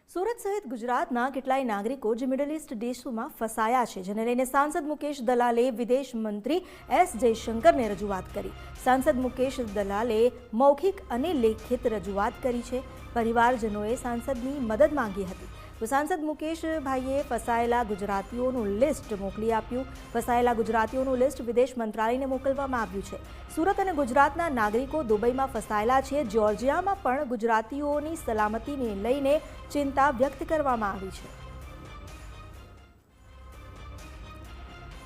સુરત સહિત ગુજરાતના કેટલાય નાગરિકો જે મિડલ ઇસ્ટ દેશોમાં ફસાયા છે, જેને લઈને સાંસદ મુકેશ દલાલે વિદેશ મંત્રી એસ જયશંકરને રજૂઆત કરી। સાંસદ મુકેશ દલાલે મૌખિક અને લેખિત રજૂઆત કરી છે। પરિવારજનોએ સાંસદની મદદ માંગી હતી તો સાંસદ મુકેશભાઈએ ફસાયેલા ગુજરાતીઓનું લિસ્ટ મોકલી આપ્યું। ફસાયેલા ગુજરાતીઓનું લિસ્ટ વિદેશ મંત્રાલયને મોકલવામાં આવ્યું છે। સુરત અને ગુજરાતના નાગરિકો દુબઈમાં ફસાયેલા છે। જ્યોર્જિયામાં પણ ગુજરાતીઓની સલામતીને લઈને ચિંતા વ્યક્ત કરવામાં આવી છે।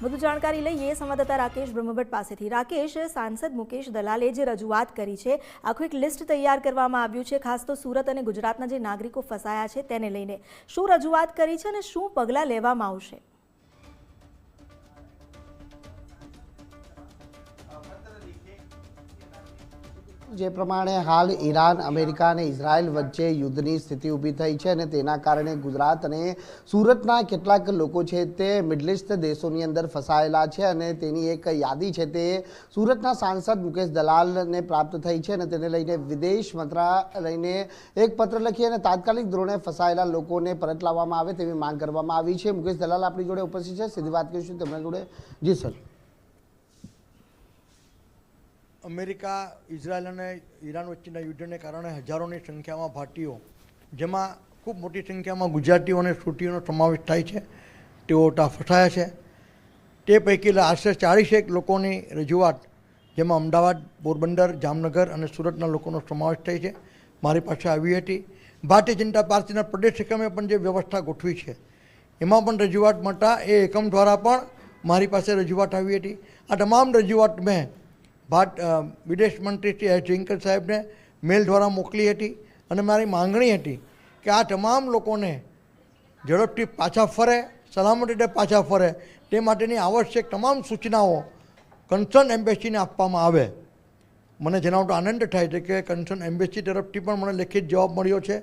વધુ જાણકારી લઈએ સંવાદદાતા રાકેશ બ્રહ્મભટ્ટ પાસેથી। રાકેશ, સાંસદ મુકેશ દલાલે જે રજૂઆત કરી છે, આખું એક લિસ્ટ તૈયાર કરવામાં આવ્યું છે, ખાસ તો સુરત અને ગુજરાતના જે નાગરિકો ફસાયા છે તેને લઈને શું રજૂઆત કરી છે અને શું પગલાં લેવામાં આવશે? જે પ્રમાણે હાલ ઈરાન, અમેરિકા અને ઇઝરાયલ વચ્ચે યુદ્ધની સ્થિતિ ઊભી થઈ છે અને તેના કારણે ગુજરાત અને સુરતના કેટલાક લોકો છે તે મિડલ ઇસ્ટ દેશોની અંદર ફસાયેલા છે અને તેની એક યાદી છે તે સુરતના સાંસદ મુકેશ દલાલને પ્રાપ્ત થઈ છે અને તેને લઈને વિદેશ મંત્રાલયને એક પત્ર લખી અને તાત્કાલિક ધોરણે ફસાયેલા લોકોને પરત લાવવામાં આવે તેવી માંગ કરવામાં આવી છે। મુકેશ દલાલ આપણી જોડે ઉપસ્થિત છે, સીધી વાત કરીશું તેમના જોડે। જી સર। અમેરિકા, ઇઝરાયલ અને ઈરાન વચ્ચેના યુદ્ધને કારણે હજારોની સંખ્યામાં ભારતીયો, જેમાં ખૂબ મોટી સંખ્યામાં ગુજરાતીઓ અને સુરતીઓનો સમાવેશ થાય છે, તેઓ ત્યાં ફસાયા છે। તે પૈકી આશરે 40 લોકોની રજૂઆત, જેમાં અમદાવાદ, પોરબંદર, જામનગર અને સુરતના લોકોનો સમાવેશ થાય છે, મારી પાસે આવી હતી। ભારતીય જનતા પાર્ટીના પ્રદેશ એકમે પણ જે વ્યવસ્થા ગોઠવી છે એમાં પણ રજૂઆત મળતા એ એકમ દ્વારા પણ મારી પાસે રજૂઆત આવી હતી। આ તમામ રજૂઆત મેં વિદેશ મંત્રી શ્રી એસ જયશંકર સાહેબને મેલ દ્વારા મોકલી હતી અને મારી માંગણી હતી કે આ તમામ લોકોને ઝડપથી પાછા ફરે, સલામત રીતે પાછા ફરે તે માટેની આવશ્યક તમામ સૂચનાઓ કન્સર્ન એમ્બેસીને આપવામાં આવે। મને જણાવતો આનંદ થાય છે કે કન્સર્ન એમ્બેસી તરફથી પણ મને લેખિત જવાબ મળ્યો છે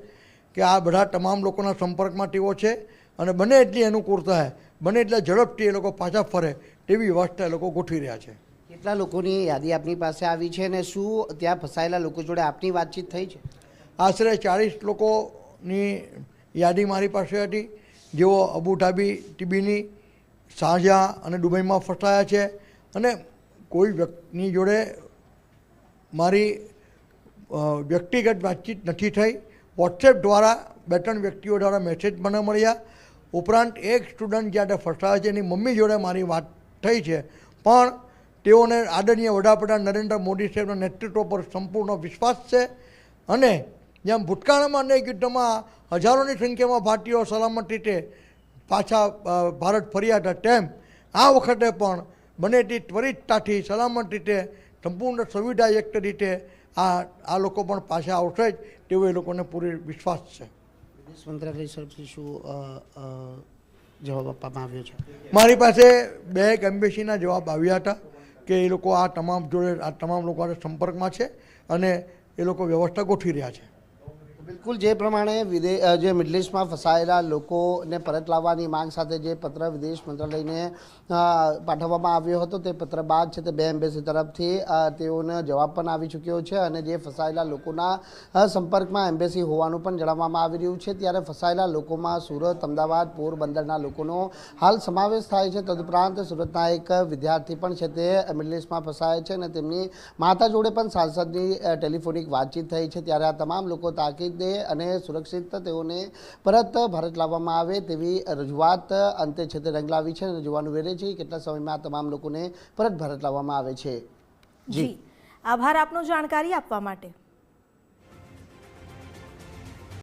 કે આ બધા તમામ લોકોના સંપર્કમાં તેઓ છે અને બને એટલી અનુકૂળતા બને એટલા ઝડપથી એ લોકો પાછા ફરે તેવી વ્યવસ્થા એ લોકો ગોઠવી રહ્યા છે। કેટલા લોકોની યાદી આપની પાસે આવી છે અને શું ત્યાં ફસાયેલા લોકો જોડે આપની વાતચીત થઈ છે? આશરે 40 લોકોની યાદી મારી પાસે હતી, જેઓ અબુધાબી, ટીબીની, શારજાહ અને દુબઈમાં ફસાયા છે અને કોઈ વ્યક્તિની જોડે મારી વ્યક્તિગત વાતચીત નથી થઈ। વોટ્સએપ દ્વારા 2-3 વ્યક્તિઓ દ્વારા મેસેજ મને મળ્યા। ઉપરાંત એક સ્ટુડન્ટ જ્યારે ફસાયા છે એની મમ્મી જોડે મારી વાત થઈ છે, પણ તેઓને આદરણીય વડાપ્રધાન નરેન્દ્ર મોદી સાહેબના નેતૃત્વ પર સંપૂર્ણ વિશ્વાસ છે અને જેમ ભૂતકાળમાં અનેક યુદ્ધમાં હજારોની સંખ્યામાં ભારતીયો સલામત રીતે પાછા ભારત ફર્યા હતા, તેમ આ વખતે પણ બને તે ત્વરિતતાથી સલામત રીતે સંપૂર્ણ સુવિધાયુક્ત રીતે આ લોકો પણ પાછા આવશે જ તેવો એ લોકોને પૂરી વિશ્વાસ છે। વિદેશ મંત્રાલય તરફથી શું જવાબ આપવામાં આવ્યો છે? મારી પાસે 2 એમ્બેસીના જવાબ આવ્યા હતા કે એ લોકો આ તમામ લોકો સંપર્કમાં છે અને એ લોકો વ્યવસ્થા ગોઠવી રહ્યા છે। બિલકુલ, જે પ્રમાણે જે મિડલ ઇસ્ટમાં ફસાયેલા લોકોને પરત લાવવાની માંગ સાથે જે પત્ર વિદેશ મંત્રાલયને પાઠવવામાં આવ્યો હતો તે પત્ર બાદ છે તે 2 એમ્બેસી તરફથી તેઓને જવાબ પણ આવી ચૂક્યો છે અને જે ફસાયેલા લોકોના સંપર્કમાં એમ્બેસી હોવાનું પણ જણાવવામાં આવી રહ્યું છે। ત્યારે ફસાયેલા લોકોમાં સુરત, અમદાવાદ, પોરબંદરના લોકોનો હાલ સમાવેશ થાય છે। તદુપરાંત સુરતના એક વિદ્યાર્થી પણ છે તે મિડલ ઇસ્ટમાં ફસાયા છે અને તેમની માતા જોડે પણ સાંસદની ટેલિફોનિક વાતચીત થઈ છે। ત્યારે આ તમામ લોકો તાકીદ અને સુરક્ષિત તેઓને પરત ભારત લાવવામાં આવે તેવી રજૂઆત અંતે છે તે રંગ લાવી છે અને જોવાનું રહે છે કેટલા સમયમાં તમામ લોકોને પરત ભારત લાવવામાં આવે છે। જી, આભાર આપનો જાણકારી આપવા માટે।